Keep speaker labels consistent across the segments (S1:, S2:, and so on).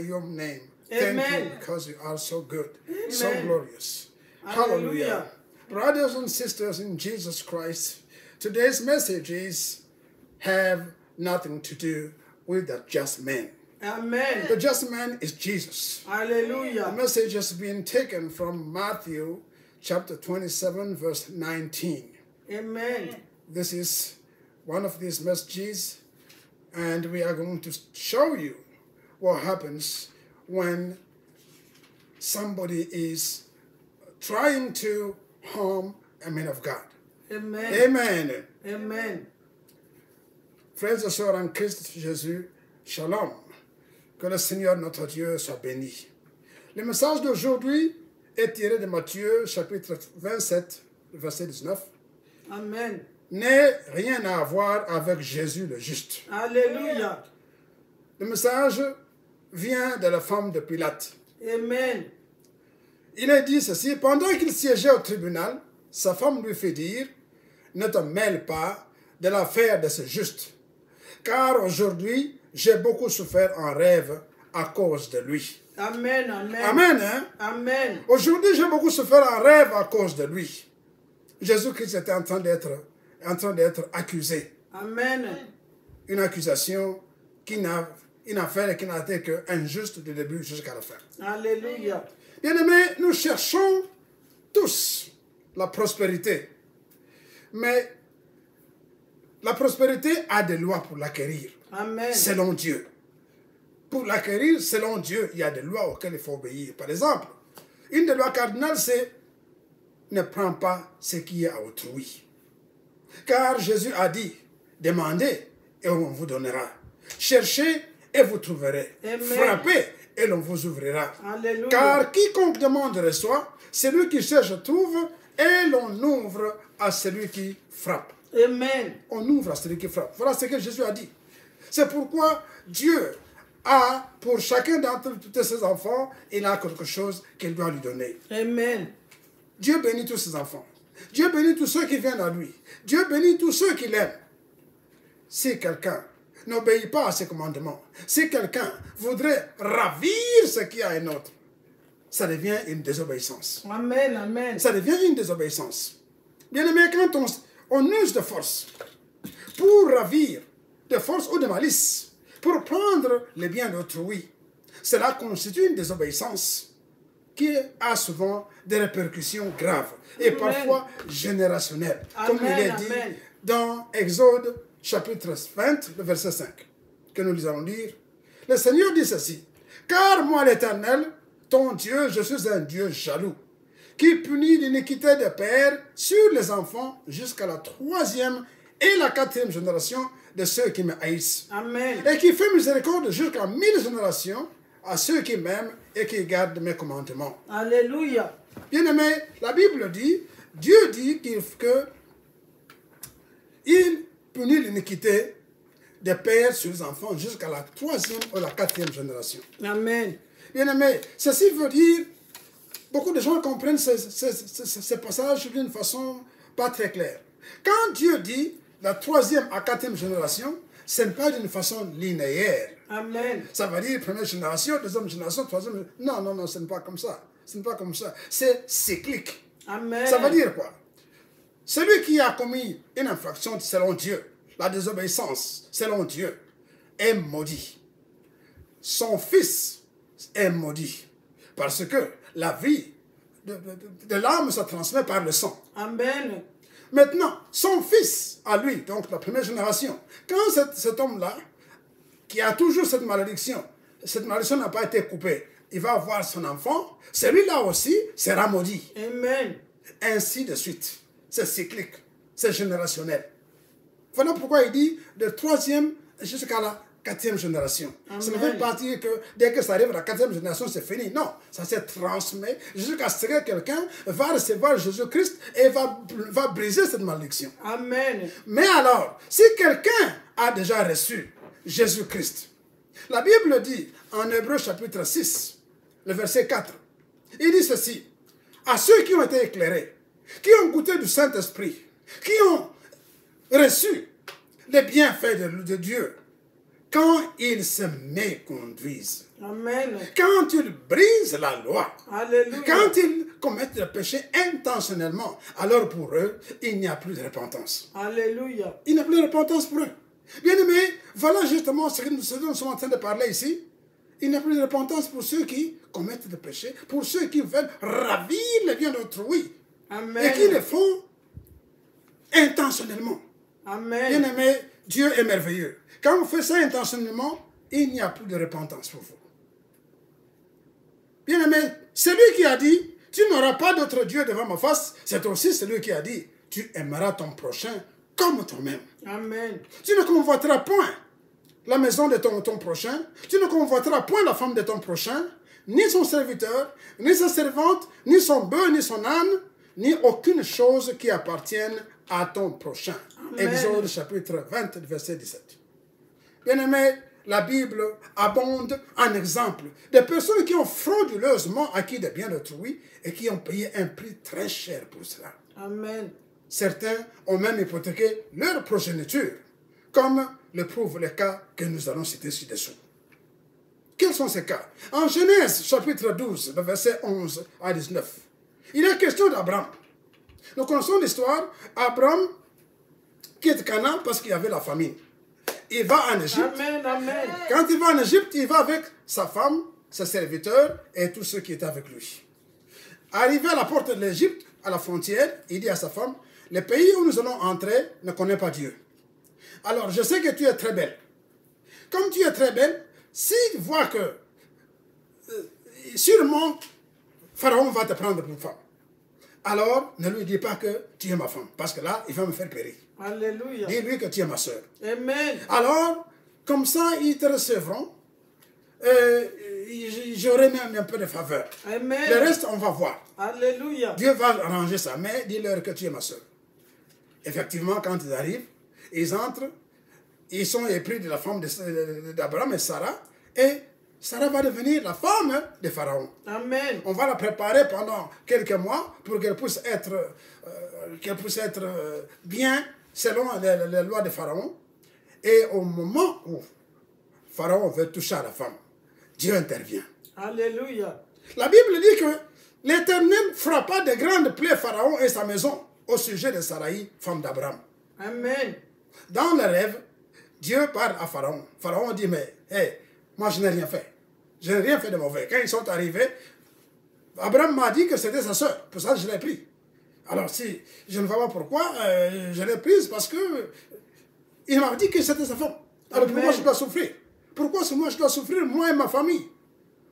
S1: Your name. Amen. Thank you because you are so good, amen. So glorious. Hallelujah. Brothers and sisters in Jesus Christ, today's message is have nothing to do with the just man.
S2: Amen.
S1: The just man is Jesus.
S2: Hallelujah.
S1: The message has been taken from Matthew chapter 27 verse 19.
S2: Amen.
S1: This is one of these messages, and we are going to show you what happens when somebody is trying to harm a man of God.
S2: Amen.
S1: Amen.
S2: Amen.
S1: Frères et sœurs en Christ Jésus, shalom. Que le Seigneur notre Dieu soit béni. Le message d'aujourd'hui est tiré de Matthieu chapitre 27, verset 19.
S2: Amen.
S1: N'est rien à voir avec Jésus le juste.
S2: Alléluia.
S1: Le message vient de la femme de Pilate.
S2: Amen.
S1: Il est dit ceci: pendant qu'il siégeait au tribunal, sa femme lui fait dire: ne te mêle pas de l'affaire de ce juste, car aujourd'hui j'ai beaucoup souffert en rêve à cause de lui.
S2: Amen, amen.
S1: Amen, hein?
S2: Amen.
S1: Aujourd'hui j'ai beaucoup souffert en rêve à cause de lui. Jésus-Christ était en train d'être accusé.
S2: Amen.
S1: Une accusation qui n'a une affaire qui n'a été qu'injuste du début jusqu'à la fin.
S2: Alléluia.
S1: Bien-aimés, nous cherchons tous la prospérité. Mais la prospérité a des lois pour l'acquérir.
S2: Amen.
S1: Selon Dieu. Pour l'acquérir, selon Dieu, il y a des lois auxquelles il faut obéir. Par exemple, une des lois cardinales, c'est ne prends pas ce qui est à autrui. Car Jésus a dit, demandez et on vous donnera. Cherchez et vous trouverez.
S2: Amen.
S1: Frappez et l'on vous ouvrira.
S2: Alléluia.
S1: Car quiconque demande reçoit, celui qui cherche trouve, et l'on ouvre à celui qui frappe.
S2: Amen.
S1: On ouvre à celui qui frappe. Voilà ce que Jésus a dit. C'est pourquoi Dieu a, pour chacun d'entre tous ses enfants, il a quelque chose qu'il doit lui donner.
S2: Amen.
S1: Dieu bénit tous ses enfants. Dieu bénit tous ceux qui viennent à lui. Dieu bénit tous ceux qui l'aiment. Si quelqu'un n'obéit pas à ses commandements, si quelqu'un voudrait ravir ce qui a un autre, ça devient une désobéissance.
S2: Amen, amen.
S1: Ça devient une désobéissance. Bien aimé, quand on use de force pour ravir, de force ou de malice, pour prendre les biens d'autrui, cela constitue une désobéissance. qui a souvent des répercussions graves et parfois générationnelles, comme il est dit dans Exode chapitre 20, le verset 5, que nous allons lire. Le Seigneur dit ceci: car moi l'Éternel, ton Dieu, je suis un Dieu jaloux, qui punit l'iniquité des pères sur les enfants jusqu'à la 3e et la 4e génération de ceux qui me haïssent.
S2: Amen.
S1: Et qui fait miséricorde jusqu'à 1000 générations à ceux qui m'aiment et qui gardent mes commandements.
S2: Alléluia.
S1: Bien-aimé, la Bible dit, Dieu dit qu'il punit l'iniquité des pères sur les enfants jusqu'à la 3e ou la 4e génération.
S2: Amen.
S1: Bien-aimé, ceci veut dire, beaucoup de gens comprennent ce passage d'une façon pas très claire. Quand Dieu dit la 3e à 4e génération, ce n'est pas d'une façon linéaire.
S2: Amen.
S1: Ça veut dire première génération, deuxième génération, troisième. Non, non, non, ce n'est pas comme ça. Ce n'est pas comme ça. C'est cyclique.
S2: Amen.
S1: Ça veut dire quoi? Celui qui a commis une infraction selon Dieu, la désobéissance selon Dieu, est maudit. Son fils est maudit. Parce que la vie de l'âme se transmet par le sang.
S2: Amen.
S1: Maintenant, son fils, à lui, donc la première génération, quand cet homme-là, qui a toujours cette malédiction n'a pas été coupée, il va avoir son enfant, celui-là aussi sera maudit.
S2: Amen.
S1: Ainsi de suite. C'est cyclique, c'est générationnel. Voilà pourquoi il dit de 3e jusqu'à la 4e génération.
S2: Amen.
S1: Ça ne veut pas dire que dès que ça arrive à la 4e génération, c'est fini. Non, ça s'est transmis jusqu'à ce que quelqu'un va recevoir Jésus-Christ et va briser cette malédiction.
S2: Amen.
S1: Mais alors, si quelqu'un a déjà reçu Jésus-Christ, la Bible dit en Hébreux chapitre 6, le verset 4, il dit ceci: à ceux qui ont été éclairés, qui ont goûté du Saint-Esprit, qui ont reçu les bienfaits de Dieu, quand ils se méconduisent,
S2: Amen.
S1: quand ils brisent la loi,
S2: Alléluia.
S1: quand ils commettent le péché intentionnellement, alors pour eux, il n'y a plus de repentance.
S2: Alléluia.
S1: Il n'y a plus de repentance pour eux. Bien aimé, voilà justement ce dont nous sommes en train de parler ici. Il n'y a plus de repentance pour ceux qui commettent le péché, pour ceux qui veulent ravir les biens d'autrui.
S2: Amen.
S1: Et qui le font intentionnellement.
S2: Amen.
S1: Bien aimé, Dieu est merveilleux. Quand vous faites ça intentionnellement, il n'y a plus de repentance pour vous. Bien aimé, celui qui a dit, tu n'auras pas d'autre Dieu devant ma face, c'est aussi celui qui a dit, tu aimeras ton prochain comme toi-même.
S2: Amen.
S1: Tu ne convoiteras point la maison de ton prochain, tu ne convoiteras point la femme de ton prochain, ni son serviteur, ni sa servante, ni son bœuf, ni son âne, ni aucune chose qui appartienne à ton prochain.
S2: Amen.
S1: Exode chapitre 20, verset 17. Bien-aimé, la Bible abonde en exemple de personnes qui ont frauduleusement acquis des biens d'autrui et qui ont payé un prix très cher pour cela.
S2: Amen.
S1: Certains ont même hypothéqué leur progéniture, comme le prouvent les cas que nous allons citer ci-dessous. Quels sont ces cas? En Genèse, chapitre 12, le verset 11 à 19, il est question d'Abraham. Nous connaissons l'histoire. Abraham quitte Canaan parce qu'il y avait la famine. Il va en Égypte.
S2: Amen. Amen.
S1: Quand il va en Égypte, il va avec sa femme, ses serviteurs et tous ceux qui étaient avec lui. Arrivé à la porte de l'Égypte, à la frontière, il dit à sa femme, le pays où nous allons entrer ne connaît pas Dieu. Alors, je sais que tu es très belle. Comme tu es très belle, s'il voit que sûrement Pharaon va te prendre pour femme, alors ne lui dis pas que tu es ma femme, parce que là, il va me faire périr.
S2: Alléluia.
S1: Dis-lui que tu es ma soeur.
S2: Amen.
S1: Alors, comme ça, ils te recevront. J'aurai même un peu de faveur.
S2: Amen.
S1: Le reste, on va voir.
S2: Alléluia.
S1: Dieu va arranger ça, mais dis-leur que tu es ma soeur. Effectivement, quand ils arrivent, ils entrent, ils sont épris de la femme d'Abraham et Sarah, et Sarah va devenir la femme de Pharaon.
S2: Amen.
S1: On va la préparer pendant quelques mois pour qu'elle puisse être, bien selon les lois de Pharaon. Et au moment où Pharaon veut toucher à la femme, Dieu intervient.
S2: Alléluia.
S1: La Bible dit que l'Éternel frappa de grandes plaies Pharaon et sa maison au sujet de Sarai, femme d'Abraham.
S2: Amen.
S1: Dans le rêve, Dieu parle à Pharaon. Pharaon dit, mais hey, moi je n'ai rien fait. Je n'ai rien fait de mauvais. Quand ils sont arrivés, Abraham m'a dit que c'était sa soeur. Pour ça, je l'ai pris. Alors, si je ne vois pas pourquoi, je l'ai prise parce que il m'a dit que c'était sa femme. Alors,
S2: Amen.
S1: pourquoi je dois souffrir? Pourquoi moi je dois souffrir, moi et ma famille?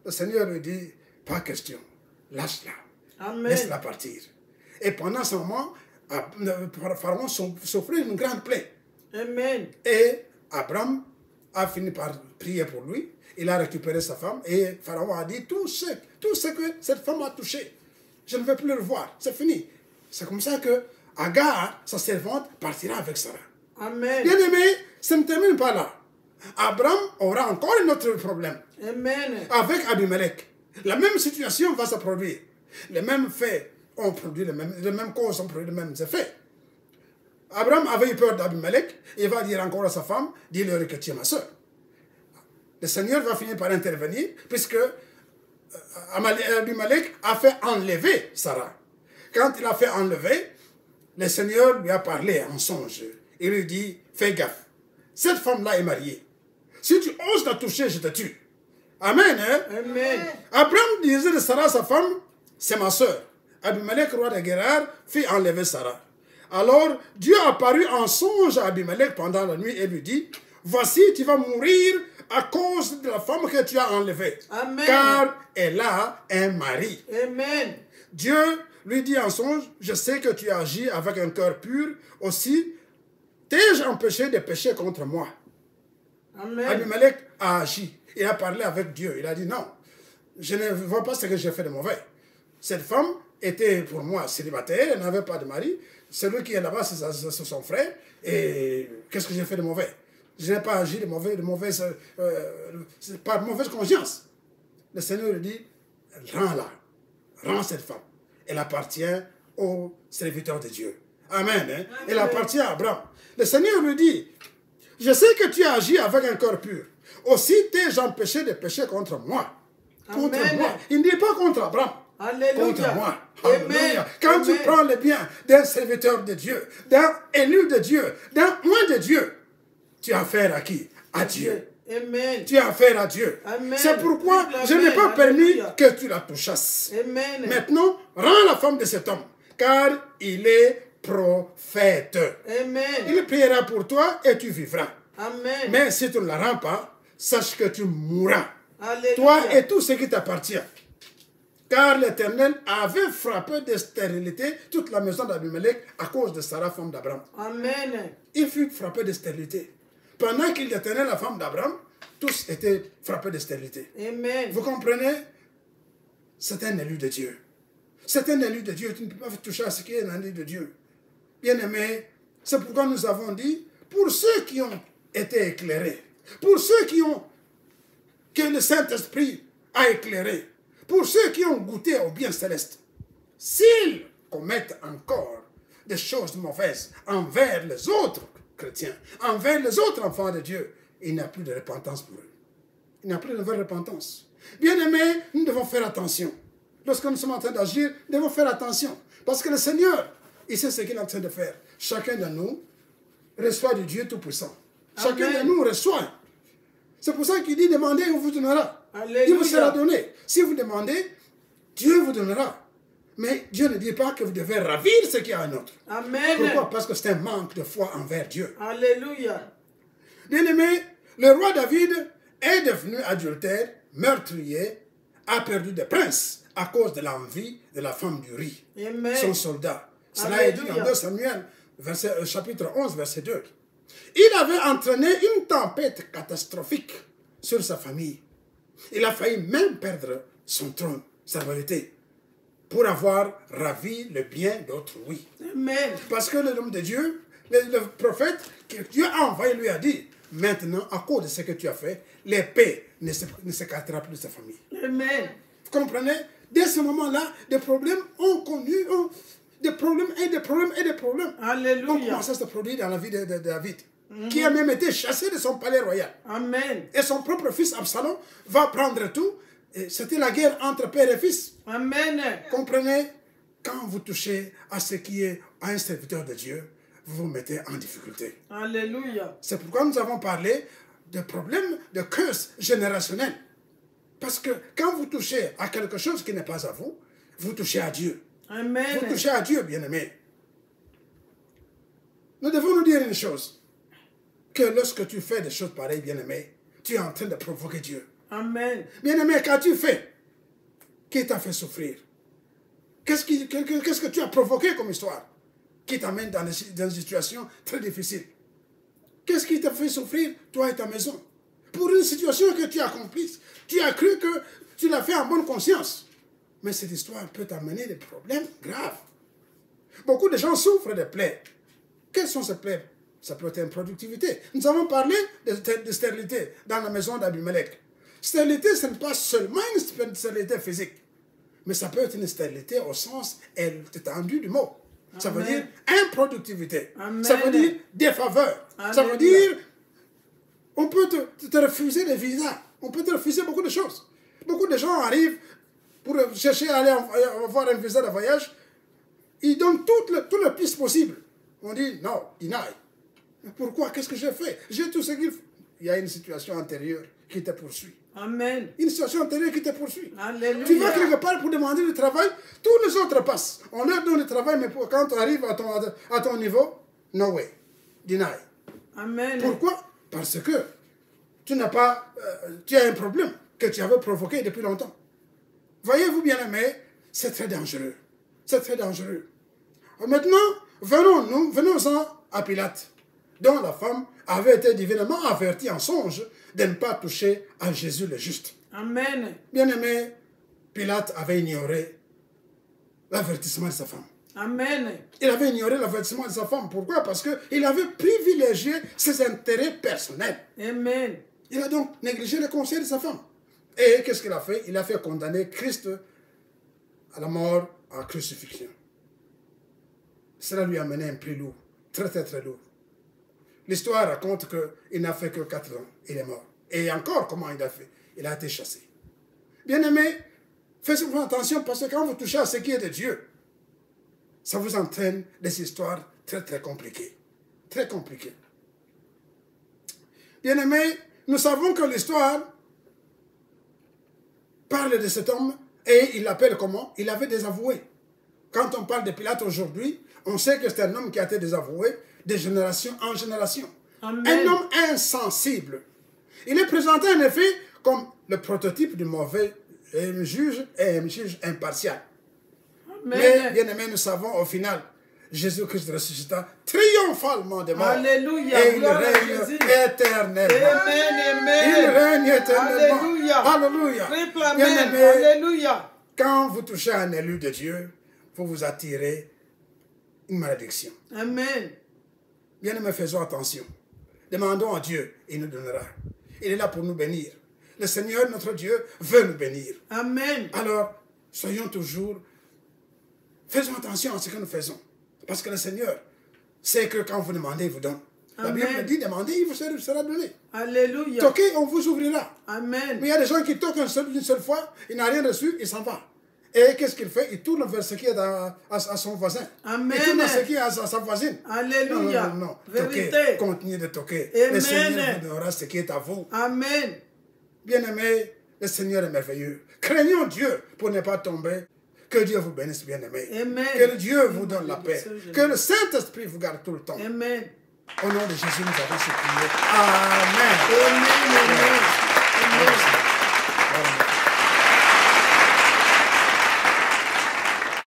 S1: Le Seigneur lui dit, pas question. Lâche-la.
S2: Amen.
S1: Laisse-la partir. Et pendant ce moment, Pharaon souffrait une grande plaie.
S2: Amen.
S1: Et Abraham a fini par prier pour lui. Il a récupéré sa femme et Pharaon a dit tout ce que cette femme a touché, je ne vais plus le voir, c'est fini. C'est comme ça que Agar, sa servante, partira avec Sarah.
S2: Amen.
S1: Bien aimé, ça ne termine pas là. Abraham aura encore un autre problème
S2: Amen.
S1: avec Abimelech. La même situation va se produire. Les mêmes faits ont produit les mêmes causes ont produit les mêmes effets. Abraham avait eu peur d'Abimelech. Il va dire encore à sa femme, dis-leur que tu es ma soeur. Le Seigneur va finir par intervenir puisque Abimelech a fait enlever Sarah. Quand il a fait enlever, le Seigneur lui a parlé en songe. Il lui dit, fais gaffe. Cette femme-là est mariée. Si tu oses la toucher, je te tue. Amen. Hein?
S2: Amen.
S1: Abraham disait de Sarah, sa femme, c'est ma soeur. Abimelech, roi de Guérar, fit enlever Sarah. Alors, Dieu apparut en songe à Abimelech pendant la nuit et lui dit, voici, tu vas mourir à cause de la femme que tu as enlevée.
S2: Amen.
S1: Car elle a un mari.
S2: Amen.
S1: Dieu lui dit en songe, je sais que tu agis avec un cœur pur, aussi t'ai-je empêché de pécher contre moi.
S2: Amen.
S1: Abimelech a agi, il a parlé avec Dieu, il a dit non, je ne vois pas ce que j'ai fait de mauvais. Cette femme était pour moi célibataire, elle n'avait pas de mari, celui qui est là-bas c'est son frère, et qu'est-ce que j'ai fait de mauvais? Je n'ai pas agi par mauvaise conscience. Le Seigneur lui dit, rends-la, rends cette femme. Elle appartient au serviteur de Dieu. Amen. Hein?
S2: Amen.
S1: Elle appartient à Abraham. Le Seigneur lui dit, je sais que tu as agi avec un cœur pur. Aussi t'ai-je empêché de pécher contre moi. Contre
S2: Amen.
S1: moi. Il ne dit pas contre Abraham.
S2: Alléluia.
S1: Contre moi.
S2: Amen.
S1: Alléluia. Quand tu
S2: Amen.
S1: prends le bien d'un serviteur de Dieu, d'un élu de Dieu, d'un oint de Dieu, tu as affaire à qui? À Dieu.
S2: Amen.
S1: Tu as affaire à Dieu.
S2: Amen.
S1: C'est pourquoi
S2: Amen.
S1: je n'ai pas permis
S2: Alléluia.
S1: que tu la touchasses.
S2: Amen.
S1: Maintenant, rends la femme de cet homme, car il est prophète.
S2: Amen.
S1: Il priera pour toi et tu vivras.
S2: Amen.
S1: Mais si tu ne la rends pas, sache que tu mourras.
S2: Alléluia.
S1: Toi et tout ce qui t'appartient. Car l'Éternel avait frappé de stérilité toute la maison d'Abimelech à cause de Sarah, femme d'Abraham.
S2: Amen.
S1: Il fut frappé de stérilité. Pendant qu'il détenait la femme d'Abraham, tous étaient frappés de stérilité.
S2: Amen.
S1: Vous comprenez? C'est un élu de Dieu. C'est un élu de Dieu. Tu ne peux pas toucher à ce qui est un élu de Dieu. Bien-aimé, c'est pourquoi nous avons dit, pour ceux qui ont été éclairés, pour ceux que le Saint-Esprit a éclairé, pour ceux qui ont goûté au bien céleste, s'ils commettent encore des choses mauvaises envers les autres chrétiens, envers les autres enfants de Dieu, il n'y a plus de repentance pour eux. Il n'y a plus de vraie repentance. Bien-aimés, nous devons faire attention. Lorsque nous sommes en train d'agir, nous devons faire attention. Parce que le Seigneur, il sait ce qu'il est en train de faire. Chacun de nous reçoit du Dieu Tout-Puissant. Chacun
S2: Amen.
S1: de nous reçoit. C'est pour ça qu'il dit, demandez et on vous donnera.
S2: Alléluia.
S1: Il vous sera donné. Si vous demandez, Dieu vous donnera. Mais Dieu ne dit pas que vous devez ravir ce qu'il y a un autre.
S2: Amen.
S1: Pourquoi? Parce que c'est un manque de foi envers Dieu.
S2: Alléluia.
S1: Bien-aimé, le roi David est devenu adultère, meurtrier, a perdu des princes à cause de l'envie de la femme d'Uri,
S2: Amen.
S1: son soldat. Cela est dit
S2: Alléluia.
S1: dans 2 Samuel, chapitre 11, verset 2. Il avait entraîné une tempête catastrophique sur sa famille. Il a failli même perdre son trône, sa royauté, pour avoir ravi le bien d'autrui.
S2: Amen.
S1: Parce que l'homme de Dieu, le prophète que Dieu a envoyé, lui a dit, maintenant, à cause de ce que tu as fait, l'épée ne s'écartera plus de sa famille.
S2: Amen.
S1: Vous comprenez? Dès ce moment-là, des problèmes ont connu, des problèmes et des problèmes et des problèmes. ont
S2: Alléluia.
S1: commencé à se produire dans la vie de David, qui a même été chassé de son palais royal.
S2: Amen.
S1: Et son propre fils Absalom va prendre tout. Et c'était la guerre entre père et fils.
S2: Amen.
S1: Comprenez? Quand vous touchez à ce qui est à un serviteur de Dieu, vous vous mettez en difficulté.
S2: Alléluia.
S1: C'est pourquoi nous avons parlé de problèmes de curse générationnel. Parce que quand vous touchez à quelque chose qui n'est pas à vous, vous touchez à Dieu.
S2: Amen.
S1: Vous touchez à Dieu, bien-aimés. Nous devons nous dire une chose. Que lorsque tu fais des choses pareilles, bien-aimé, tu es en train de provoquer Dieu.
S2: Amen.
S1: Bien-aimé, qu'as-tu fait? Qui t'a fait souffrir? Qu'est-ce que tu as provoqué comme histoire qui t'amène dans une situation très difficile? Qu'est-ce qui t'a fait souffrir, toi et ta maison? Pour une situation que tu as accomplie, tu as cru que tu l'as fait en bonne conscience. Mais cette histoire peut t'amener des problèmes graves. Beaucoup de gens souffrent de plaies. Quelles sont ces plaies? Ça peut être une productivité. Nous avons parlé de stérilité dans la maison d'Abimelech. Stérilité, ce n'est pas seulement une stérilité physique, mais ça peut être une stérilité au sens étendu du mot. Ça veut dire improductivité.
S2: Amen.
S1: Ça veut dire défaveur. Ça veut dire, on peut te refuser des visas. On peut te refuser beaucoup de choses. Beaucoup de gens arrivent pour chercher à aller avoir un visa de voyage. Ils donnent toutes les pistes possibles. On dit, non, deny. Pourquoi? Qu'est-ce que j'ai fait? J'ai tout ce qu'il faut. Il y a une situation antérieure qui te poursuit.
S2: Amen.
S1: Une situation antérieure qui te poursuit.
S2: Alléluia.
S1: Tu vas quelque part pour demander du travail, tous les autres passent. On leur donne le travail, mais quand tu arrives à ton niveau, no way. Deny.
S2: Amen.
S1: Pourquoi? Parce que tu as un problème que tu avais provoqué depuis longtemps. Voyez-vous, bien-aimés, c'est très dangereux. C'est très dangereux. Maintenant, venons-en à Pilate, dont la femme avait été divinement avertie en songe de ne pas toucher à Jésus le juste.
S2: Amen.
S1: Bien-aimé, Pilate avait ignoré l'avertissement de sa femme.
S2: Amen.
S1: Il avait ignoré l'avertissement de sa femme. Pourquoi? Parce qu'il avait privilégié ses intérêts personnels.
S2: Amen.
S1: Il a donc négligé le conseil de sa femme. Et qu'est-ce qu'il a fait? Il a fait condamner Christ à la mort en crucifixion. Cela lui a mené un prix lourd, très très très lourd. L'histoire raconte qu'il n'a fait que 4 ans. Il est mort. Et encore, comment il a fait? Il a été chassé. Bien-aimés, faites attention parce que quand vous touchez à ce qui est de Dieu, ça vous entraîne des histoires très très compliquées. Très compliquées. Bien-aimés, nous savons que l'histoire parle de cet homme et il l'appelle comment? Il avait désavoué. Quand on parle de Pilate aujourd'hui, on sait que c'est un homme qui a été désavoué de génération en génération.
S2: Amen.
S1: Un homme insensible. Il est présenté en effet comme le prototype du mauvais juge et un juge impartial.
S2: Amen.
S1: Mais, bien aimé, nous savons au final, Jésus-Christ ressuscita triomphalement des morts.
S2: Alléluia.
S1: Et il
S2: Gloire à
S1: règne
S2: Jésus.
S1: éternellement.
S2: Amen. Amen.
S1: Il règne éternellement.
S2: Alléluia.
S1: Alléluia.
S2: Triple
S1: Bien
S2: amen.
S1: aimé,
S2: Alléluia.
S1: quand vous touchez à un élu de Dieu, vous vous attirez une malédiction.
S2: Amen.
S1: Bien aimé, faisons attention. Demandons à Dieu, il nous donnera. Il est là pour nous bénir. Le Seigneur, notre Dieu, veut nous bénir.
S2: Amen.
S1: Alors, soyons toujours, faisons attention à ce que nous faisons. Parce que le Seigneur sait que quand vous demandez, il vous donne. La
S2: Amen.
S1: Bible dit, demandez, il vous sera donné.
S2: Alléluia.
S1: Toquez, on vous ouvrira.
S2: Amen.
S1: Mais il y a des gens qui toquent une seule fois, il n'a rien reçu, il s'en va. Et qu'est-ce qu'il fait? Il tourne vers ce qui est à son voisin.
S2: Amen.
S1: Il tourne vers ce qui est à sa voisine.
S2: Alléluia.
S1: Non.
S2: Vérité.
S1: Toquez, continuez de toquer.
S2: Amen.
S1: Le Seigneur vous donnera ce qui est à vous.
S2: Amen.
S1: Bien-aimés, le Seigneur est merveilleux. Craignons Dieu pour ne pas tomber. Que Dieu vous bénisse, bien-aimés.
S2: Amen.
S1: Que Dieu vous donne la paix. Que le Saint-Esprit vous garde tout le temps.
S2: Amen.
S1: Au nom de Jésus, nous avons supplié. Amen.
S2: Amen. Amen. Amen.